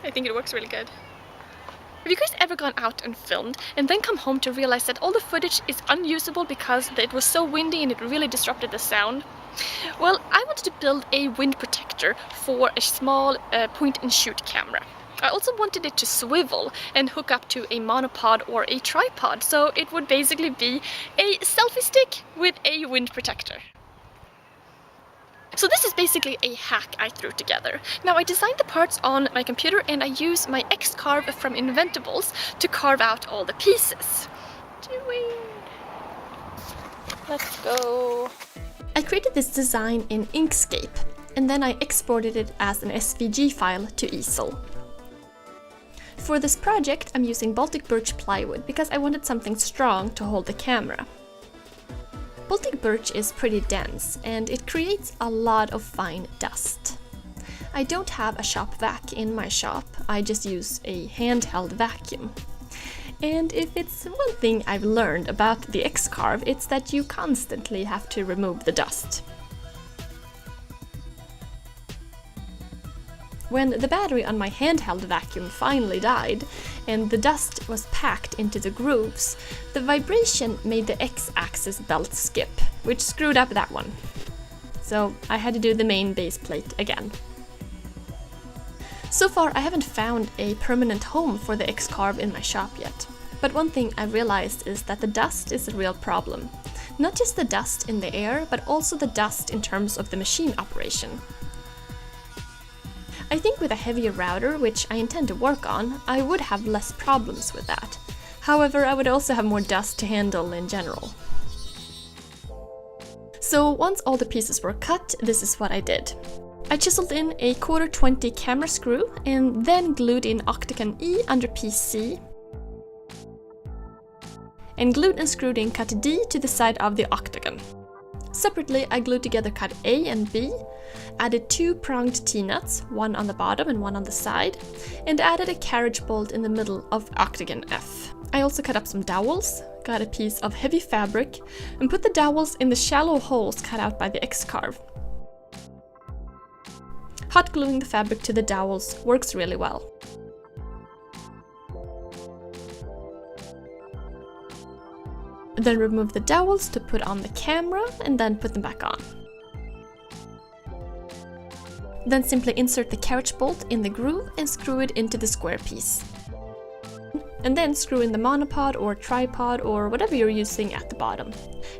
I think it works really good. Have you guys ever gone out and filmed and then come home to realize that all the footage is unusable because it was so windy and it really disrupted the sound? Well, I wanted to build a wind protector for a small point-and-shoot camera. I also wanted it to swivel and hook up to a monopod or a tripod, so it would basically be a selfie stick with a wind protector. So this is basically a hack I threw together. Now I designed the parts on my computer and I use my X-Carve from Inventables to carve out all the pieces. Let's go. I created this design in Inkscape and then I exported it as an SVG file to easel. For this project I'm using Baltic birch plywood because I wanted something strong to hold the camera. Baltic birch is pretty dense and it creates a lot of fine dust. I don't have a shop vac in my shop, I just use a handheld vacuum. And if it's one thing I've learned about the X-Carve, it's that you constantly have to remove the dust. When the battery on my handheld vacuum finally died and the dust was packed into the grooves, the vibration made the X-axis belt skip, which screwed up that one. So I had to do the main base plate again. So far I haven't found a permanent home for the X-Carve in my shop yet. But one thing I realized is that the dust is a real problem. Not just the dust in the air, but also the dust in terms of the machine operation. I think with a heavier router, which I intend to work on, I would have less problems with that. However, I would also have more dust to handle in general. So once all the pieces were cut, this is what I did. I chiseled in a 1/4 camera screw and then glued in Octagon E under piece C, and glued and screwed in cut D to the side of the octagon. Separately, I glued together cut A and B, added 2 pronged T-nuts, one on the bottom and one on the side, and added a carriage bolt in the middle of octagon F. I also cut up some dowels, got a piece of heavy fabric, and put the dowels in the shallow holes cut out by the X-Carve. Hot gluing the fabric to the dowels works really well. Then remove the dowels to put on the camera and then put them back on. Then simply insert the carriage bolt in the groove and screw it into the square piece. And then screw in the monopod or tripod or whatever you're using at the bottom.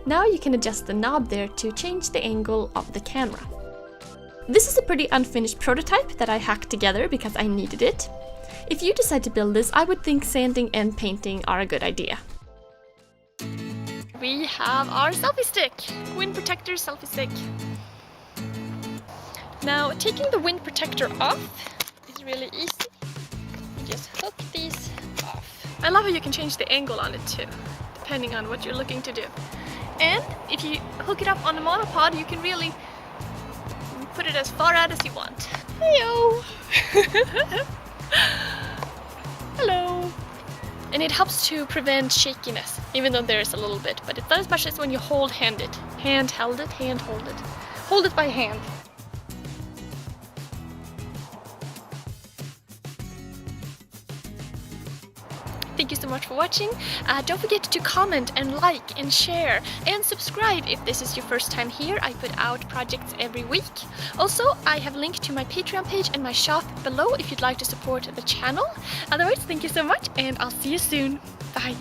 Now you can adjust the knob there to change the angle of the camera. This is a pretty unfinished prototype that I hacked together because I needed it. If you decide to build this, I would think sanding and painting are a good idea. We have our selfie stick! Wind protector selfie stick. Now, taking the wind protector off is really easy. You just hook these off. I love how you can change the angle on it too, depending on what you're looking to do. And if you hook it up on the monopod, you can really put it as far out as you want. Heyo! Hello! And it helps to prevent shakiness, even though there is a little bit, but it's not as much as when you hold hold it. Hold it by hand. Thank you so much for watching. Don't forget to comment and like and share and subscribe if this is your first time here. I put out projects every week. Also, I have a link to my Patreon page and my shop below if you'd like to support the channel. Otherwise, thank you so much and I'll see you soon. Bye.